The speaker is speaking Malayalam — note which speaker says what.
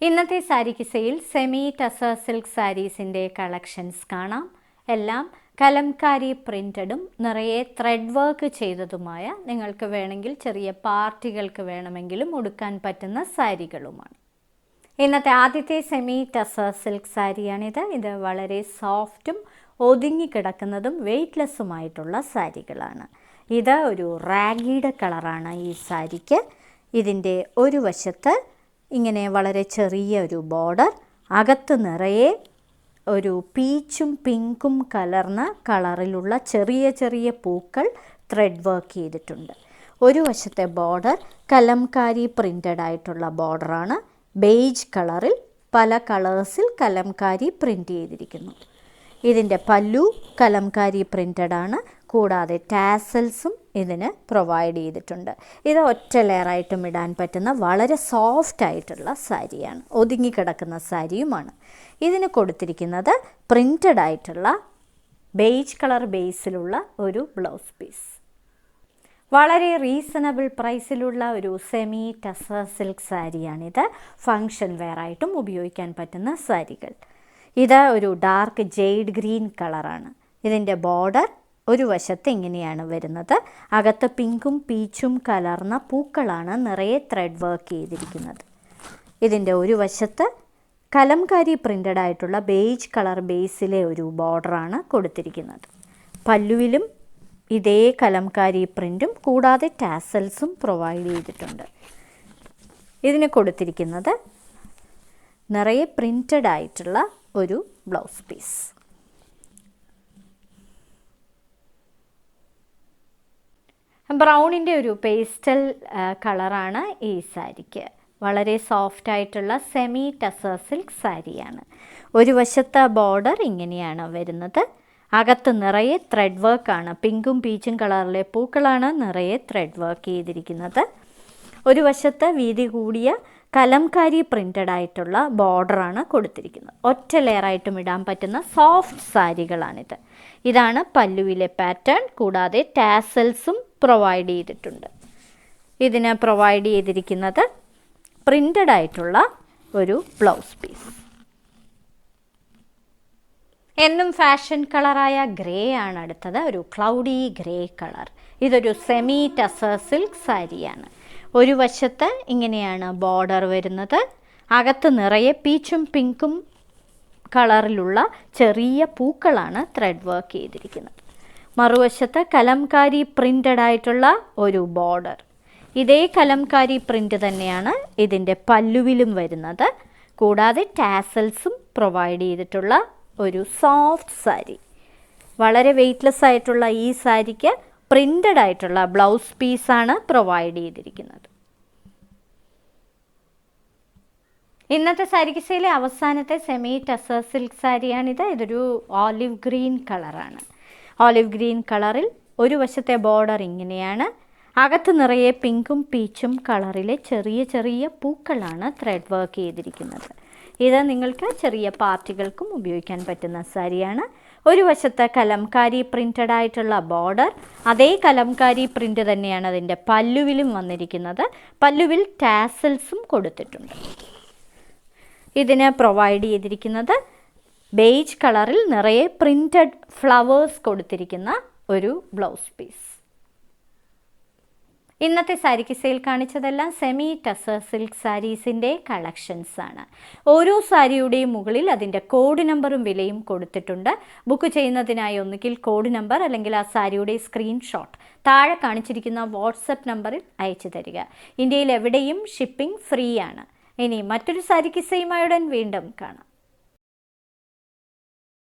Speaker 1: ഇന്നത്തെ സാരി കിസയിൽ സെമി ടസർ സിൽക്ക് സാരീസിൻ്റെ കളക്ഷൻസ് കാണാം. എല്ലാം കലംകാരി പ്രിൻറ്റഡും നിറയെ ത്രെഡ് വർക്ക് ചെയ്തതുമായ നിങ്ങൾക്ക് വേണമെങ്കിൽ ചെറിയ പാർട്ടികൾക്ക് വേണമെങ്കിലും ഉടുക്കാൻ പറ്റുന്ന സാരികളുമാണ്. ഇന്നത്തെ ആദ്യത്തെ സെമി ടസർ സിൽക്ക് സാരിയാണിത്. ഇത് വളരെ സോഫ്റ്റും ഒതുങ്ങിക്കിടക്കുന്നതും വെയ്റ്റ്ലെസ്സുമായിട്ടുള്ള സാരികളാണ്. ഇത് ഒരു റാഗിയുടെ കളറാണ് ഈ സാരിക്ക്. ഇതിൻ്റെ ഒരു വശത്ത് ഇങ്ങനെ വളരെ ചെറിയ ഒരു ബോർഡർ, അകത്ത് നിറയെ ഒരു പീച്ചും പിങ്കും കലർന്ന കളറിലുള്ള ചെറിയ ചെറിയ പൂക്കൾ ത്രെഡ് വർക്ക് ചെയ്തിട്ടുണ്ട്. ഒരു വശത്തെ ബോർഡർ കലംകാരി പ്രിൻ്റഡ് ആയിട്ടുള്ള ബോർഡറാണ്. ബേജ് കളറിൽ പല കളേഴ്സിൽ കലംകാരി പ്രിൻ്റ് ചെയ്തിരിക്കുന്നു. ഇതിൻ്റെ പല്ലു കലംകാരി പ്രിൻ്റഡ് ആണ്. കൂടാതെ ടാസൽസും ഇതിന് പ്രൊവൈഡ് ചെയ്തിട്ടുണ്ട്. ഇത് ഒറ്റ ലെയറായിട്ടും ഇടാൻ പറ്റുന്ന വളരെ സോഫ്റ്റ് ആയിട്ടുള്ള സാരിയാണ്. ഒതുങ്ങിക്കിടക്കുന്ന സാരിയുമാണ്. ഇതിന് കൊടുത്തിരിക്കുന്നത് പ്രിൻ്റഡ് ആയിട്ടുള്ള ബേജ് കളർ ബേസിലുള്ള ഒരു ബ്ലൗസ് പീസ്. വളരെ റീസണബിൾ പ്രൈസിലുള്ള ഒരു സെമി ടസർ സിൽക്ക് സാരിയാണിത്. ഫങ്ഷൻ വെയറായിട്ടും ഉപയോഗിക്കാൻ പറ്റുന്ന സാരികൾ. ഇത് ഒരു ഡാർക്ക് ജെയ്ഡ് ഗ്രീൻ കളറാണ്. ഇതിൻ്റെ ബോർഡർ ഒരു വശത്ത് ഇങ്ങനെയാണ് വരുന്നത്. അകത്ത് പിങ്കും പീച്ചും കലർന്ന പൂക്കളാണ് നിറയെ ത്രെഡ് വർക്ക് ചെയ്തിരിക്കുന്നത്. ഇതിൻ്റെ ഒരു വശത്ത് കലംകാരി പ്രിൻ്റഡ് ആയിട്ടുള്ള ബേജ് കളർ ബേസിലെ ഒരു ബോർഡറാണ് കൊടുത്തിരിക്കുന്നത്. പല്ലുവിലും ഇതേ കലംകാരി പ്രിൻറ്റും കൂടാതെ ടാസൽസും പ്രൊവൈഡ് ചെയ്തിട്ടുണ്ട്. ഇതിന് കൊടുത്തിരിക്കുന്നത് നിറയെ പ്രിൻ്റഡ് ആയിട്ടുള്ള ഒരു ബ്ലൗസ് പീസ്. ബ്രൗണിൻ്റെ ഒരു പേസ്റ്റൽ കളറാണ് ഈ സാരിക്ക്. വളരെ സോഫ്റ്റ് ആയിട്ടുള്ള സെമി ടസർ സിൽക്ക് സാരിയാണ്. ഒരു വശത്തെ ബോർഡർ ഇങ്ങനെയാണ് വരുന്നത്. അകത്ത് നിറയെ ത്രെഡ് വർക്കാണ്. പിങ്കും പീച്ചും കളറിലെ പൂക്കളാണ് നിറയെ ത്രെഡ് വർക്ക് ചെയ്തിരിക്കുന്നത്. ഒരു വശത്ത് വീതി കൂടിയ കലംകാരി പ്രിൻ്റഡ് ആയിട്ടുള്ള ബോർഡറാണ് കൊടുത്തിരിക്കുന്നത്. ഒറ്റ ലെയറായിട്ടും ഇടാൻ പറ്റുന്ന സോഫ്റ്റ് സാരികളാണിത്. ഇതാണ് പല്ലുവിലെ പാറ്റേൺ. കൂടാതെ ടാസൽസും പ്രൊവൈഡ് ചെയ്തിട്ടുണ്ട്. ഇതിന് പ്രൊവൈഡ് ചെയ്തിരിക്കുന്നത് പ്രിൻ്റഡ് ആയിട്ടുള്ള ഒരു ബ്ലൗസ് പീസ്. എന്നും ഫാഷൻ കളറായ ഗ്രേ ആണ് അടുത്തത്. ഒരു ക്ലൗഡി ഗ്രേ കളർ. ഇതൊരു സെമി ടസർ സിൽക്ക് സാരിയാണ്. ഒരു വശത്ത് ഇങ്ങനെയാണ് ബോർഡർ വരുന്നത്. അകത്ത് നിറയെ പീച്ചും പിങ്കും കളറിലുള്ള ചെറിയ പൂക്കളാണ് ത്രെഡ് വർക്ക് ചെയ്തിരിക്കുന്നത്. മറുവശത്ത് കലംകാരി പ്രിൻ്റഡ് ആയിട്ടുള്ള ഒരു ബോർഡർ. ഇതേ കലംകാരി പ്രിൻ്റ് തന്നെയാണ് ഇതിൻ്റെ പല്ലുവിലും വരുന്നത്. കൂടാതെ ടാസൽസും പ്രൊവൈഡ് ചെയ്തിട്ടുള്ള ഒരു സോഫ്റ്റ് സാരി. വളരെ വെയ്റ്റ്ലെസ് ആയിട്ടുള്ള ഈ സാരിക്ക് പ്രിൻ്റഡ് ആയിട്ടുള്ള ബ്ലൗസ് പീസാണ് പ്രൊവൈഡ് ചെയ്തിരിക്കുന്നത്. ഇന്നത്തെ സാരി കിസയിലെ അവസാനത്തെ സെമി ടസർ സിൽക്ക് സാരിയാണിത്. ഇതൊരു ഓലിവ് ഗ്രീൻ കളറാണ്. ഓലിവ് ഗ്രീൻ കളറിൽ ഒരു വശത്തെ ബോർഡർ ഇങ്ങനെയാണ്. അകത്ത് നിറയെ പിങ്കും പീച്ചും കളറിലെ ചെറിയ ചെറിയ പൂക്കളാണ് ത്രെഡ് വർക്ക് ചെയ്തിരിക്കുന്നത്. ഇത് നിങ്ങൾക്ക് ചെറിയ പാർട്ടികൾക്കും ഉപയോഗിക്കാൻ പറ്റുന്ന സാരിയാണ്. ഒരു വശത്ത് കലംകാരി പ്രിൻ്റഡ് ആയിട്ടുള്ള ബോർഡർ. അതേ കലംകാരി പ്രിൻ്റ് തന്നെയാണ് അതിൻ്റെ പല്ലുവിലും വന്നിരിക്കുന്നത്. പല്ലുവിൽ ടാസൽസും കൊടുത്തിട്ടുണ്ട്. ഇതിന് പ്രൊവൈഡ് ചെയ്തിരിക്കുന്നത് ബേജ് കളറിൽ നിറയെ പ്രിൻ്റഡ് ഫ്ലവേഴ്സ് കൊടുത്തിരിക്കുന്ന ഒരു ബ്ലൗസ് പീസ്. ഇന്നത്തെ സാരി കിസയിൽ കാണിച്ചതെല്ലാം സെമി ടസർ സിൽക്ക് സാരീസിൻ്റെ കളക്ഷൻസ് ആണ്. ഓരോ സാരിയുടെയും മുകളിൽ അതിൻ്റെ കോഡ് നമ്പറും വിലയും കൊടുത്തിട്ടുണ്ട്. ബുക്ക് ചെയ്യുന്നതിനായി ഒന്നുകിൽ കോഡ് നമ്പർ അല്ലെങ്കിൽ ആ സാരിയുടെ സ്ക്രീൻഷോട്ട് താഴെ കാണിച്ചിരിക്കുന്ന വാട്സപ്പ് നമ്പറിൽ അയച്ചു തരിക. ഇന്ത്യയിൽ എവിടെയും ഷിപ്പിംഗ് ഫ്രീ ആണ്. ഇനി മറ്റൊരു സാരി കിസയുമായുടൻ വീണ്ടും കാണാം.